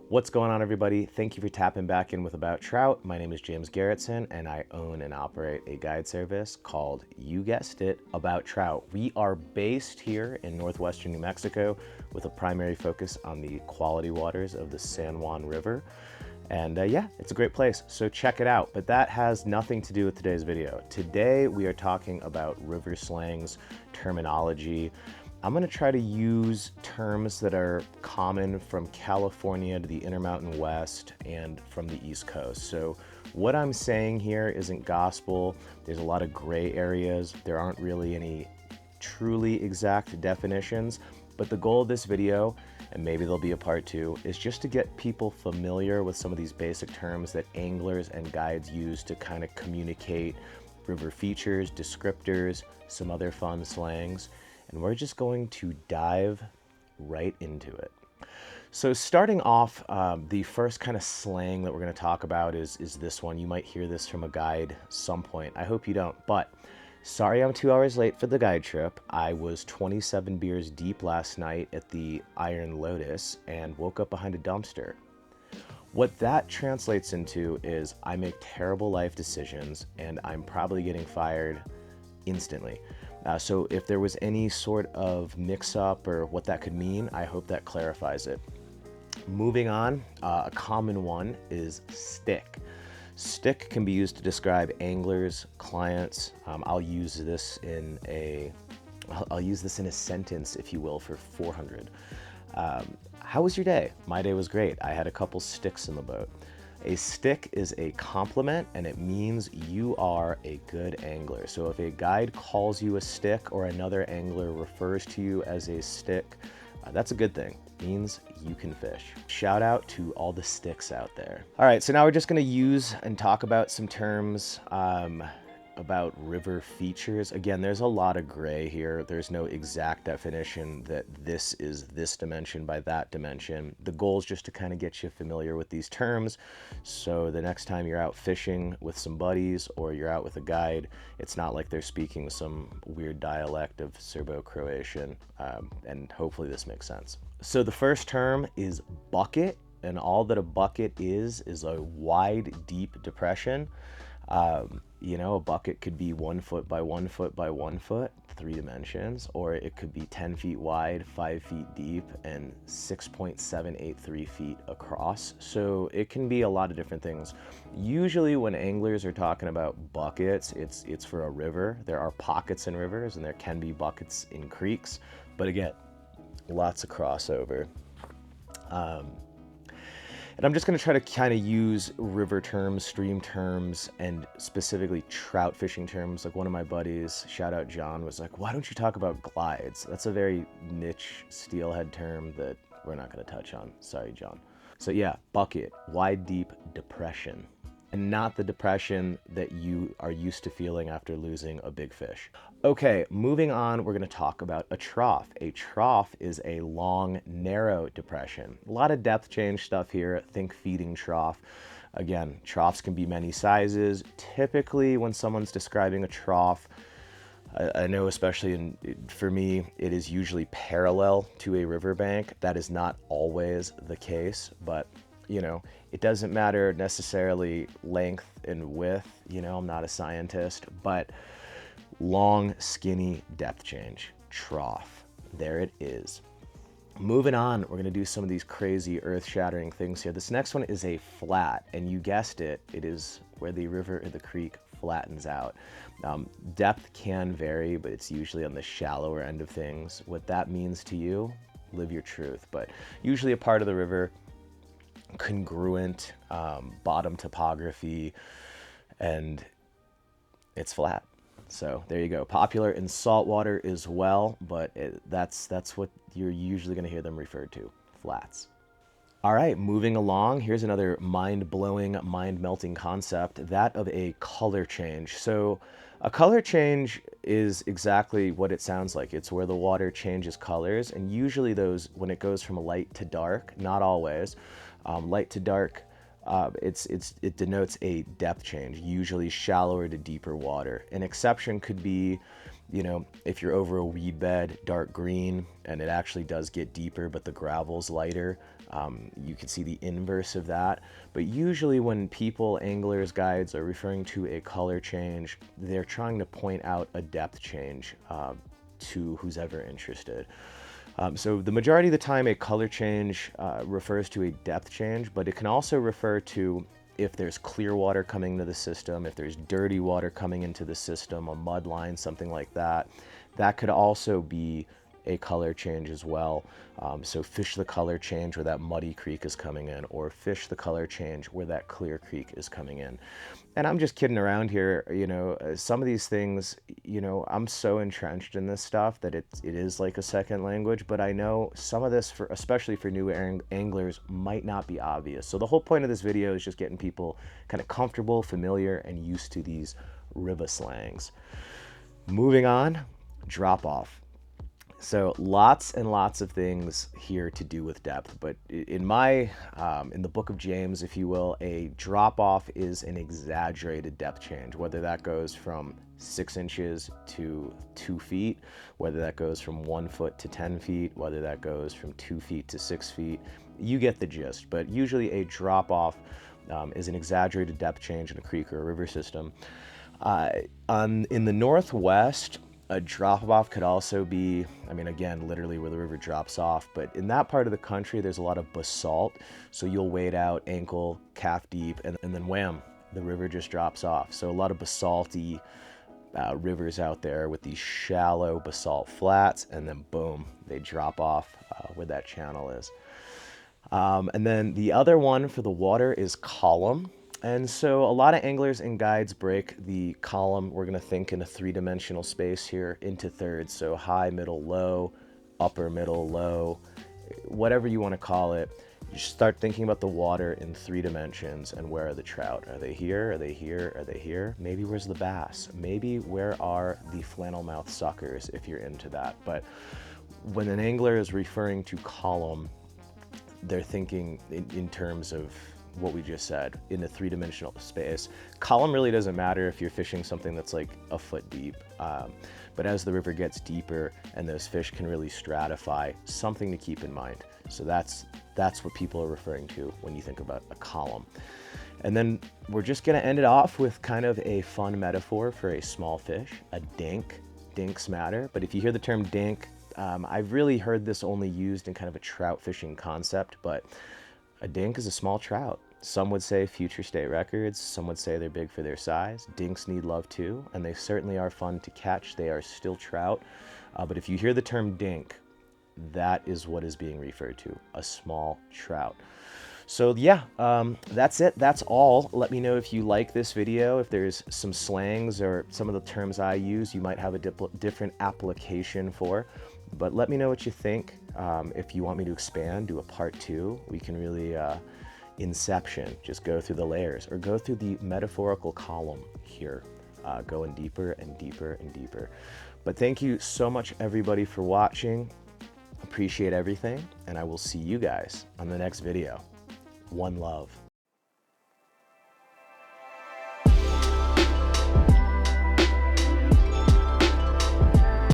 What's going on, everybody? Thank you for tapping back in with About Trout. My name is James Garrettson, and I own and operate a guide service called, you guessed it, About Trout. We are based here in northwestern New Mexico with a primary focus on the quality waters of the San Juan River. And yeah, it's a great place, so check it out. But that has nothing to do with today's video. Today, we are talking about river slangs, terminology. I'm gonna try to use terms that are common from California to the Intermountain West and from the East Coast. So what I'm saying here isn't gospel. There's a lot of gray areas. There aren't really any truly exact definitions, but the goal of this video, and maybe there'll be a part two, is just to get people familiar with some of these basic terms that anglers and guides use to kind of communicate river features, descriptors, some other fun slangs. And we're just going to dive right into it. So starting off, the first kind of slang that we're going to talk about is this one. You might hear this from a guide some point. I hope you don't, but sorry I'm 2 hours late for the guide trip. I was 27 beers deep last night at the Iron Lotus and woke up behind a dumpster. What that translates into is I make terrible life decisions and I'm probably getting fired instantly. So if there was any sort of mix-up or what that could mean, I hope that clarifies it. Moving on, a common one is stick. Stick can be used to describe anglers, clients. I'll use this in a sentence, if you will, for 400. How was your day? My day was great. I had a couple sticks in the boat. A stick is a compliment and it means you are a good angler. So if a guide calls you a stick or another angler refers to you as a stick, that's a good thing. It means you can fish. Shout out to all the sticks out there. All right, so now we're just gonna use and talk about some terms about river features. Again, there's a lot of gray here. There's no exact definition that this is this dimension by that dimension. The goal is just to kind of get you familiar with these terms, so the next time you're out fishing with some buddies or you're out with a guide, it's not like they're speaking some weird dialect of Serbo-Croatian, and hopefully this makes sense. So the first term is bucket, and all that a bucket is a wide, deep depression. You know, a bucket could be 1 foot by 1 foot by 1 foot, 3 dimensions, or it could be 10 feet wide, 5 feet deep, and 6.783 feet across. So it can be a lot of different things. Usually when anglers are talking about buckets, it's for a river. There are pockets in rivers and there can be buckets in creeks, but again, lots of crossover. And I'm just going to try to kind of use river terms, stream terms, and specifically trout fishing terms. Like one of my buddies, shout out John, was like, why don't you talk about glides? That's a very niche steelhead term that we're not going to touch on. Sorry, John. So yeah, bucket, wide, deep depression. And not the depression that you are used to feeling after losing a big fish. Okay, moving on, we're gonna talk about a trough. A trough is a long, narrow depression. A lot of depth change stuff here. Think feeding trough. Again, troughs can be many sizes. Typically, when someone's describing a trough, I know especially for me, it is usually parallel to a riverbank. That is not always the case, but you know, it doesn't matter necessarily length and width. You know, I'm not a scientist, but long, skinny depth change, trough. There it is. Moving on, we're gonna do some of these crazy earth-shattering things here. This next one is a flat, and you guessed it, it is where the river or the creek flattens out. Depth can vary, but it's usually on the shallower end of things. What that means to you, live your truth, but usually a part of the river, congruent bottom topography, and it's flat. So there you go. Popular in saltwater as well, but that's what you're usually going to hear them referred to, flats. All right, moving along, here's another mind-blowing, mind-melting concept, that of a color change. So a color change is exactly what it sounds like. It's where the water changes colors, and usually those, when it goes from light to dark, not always, light to dark, it denotes a depth change, usually shallower to deeper water. An exception could be, you know, if you're over a weed bed, dark green, and it actually does get deeper, but the gravel's lighter, You can see the inverse of that. But usually when people, anglers, guides are referring to a color change, they're trying to point out a depth change to who's ever interested. So the majority of the time, a color change refers to a depth change, but it can also refer to if there's clear water coming into the system, if there's dirty water coming into the system, a mud line, something like that. That could also be a color change as well. So fish the color change where that muddy creek is coming in, or fish the color change where that clear creek is coming in. And I'm just kidding around here, you know, some of these things, you know, I'm so entrenched in this stuff that it is like a second language, but I know some of this, for especially for new anglers, might not be obvious. So the whole point of this video is just getting people kind of comfortable, familiar, and used to these river slangs. Moving on, drop off. So lots and lots of things here to do with depth, but in the book of James, if you will, a drop off is an exaggerated depth change, whether that goes from 6 inches to 2 feet, whether that goes from 1 foot to 10 feet, whether that goes from 2 feet to 6 feet, you get the gist. But usually a drop off is an exaggerated depth change in a creek or a river system. In the Northwest, a drop-off could also be, I mean, again, literally where the river drops off, but in that part of the country, there's a lot of basalt. So you'll wade out ankle, calf deep, and then wham, the river just drops off. So a lot of basalty rivers out there with these shallow basalt flats, and then boom, they drop off where that channel is. And then the other one for the water is column. And so a lot of anglers and guides break the column, we're going to think in a 3-dimensional space here, into thirds. So high, middle, low, upper, middle, low, whatever you want to call it. You start thinking about the water in 3 dimensions and where are the trout? Are they here? Are they here? Are they here? Maybe where's the bass? Maybe where are the flannel mouth suckers if you're into that. But when an angler is referring to column, they're thinking in terms of what we just said, in a 3-dimensional space. Column really doesn't matter if you're fishing something that's like a foot deep, but as the river gets deeper and those fish can really stratify, something to keep in mind. So that's what people are referring to when you think about a column. And then we're just gonna end it off with kind of a fun metaphor for a small fish, a dink. Dinks matter, but if you hear the term dink, I've really heard this only used in kind of a trout fishing concept, but a dink is a small trout. Some would say future state records. Some would say they're big for their size. Dinks need love too, and they certainly are fun to catch. They are still trout. But if you hear the term dink, that is what is being referred to, a small trout. So yeah, that's it. That's all. Let me know if you like this video, if there's some slangs or some of the terms I use you might have a different application for. But let me know what you think. If you want me to expand, do a part 2, we can really inception, just go through the layers, or go through the metaphorical column here, going deeper and deeper and deeper. But thank you so much, everybody, for watching. Appreciate everything, and I will see you guys on the next video. One love.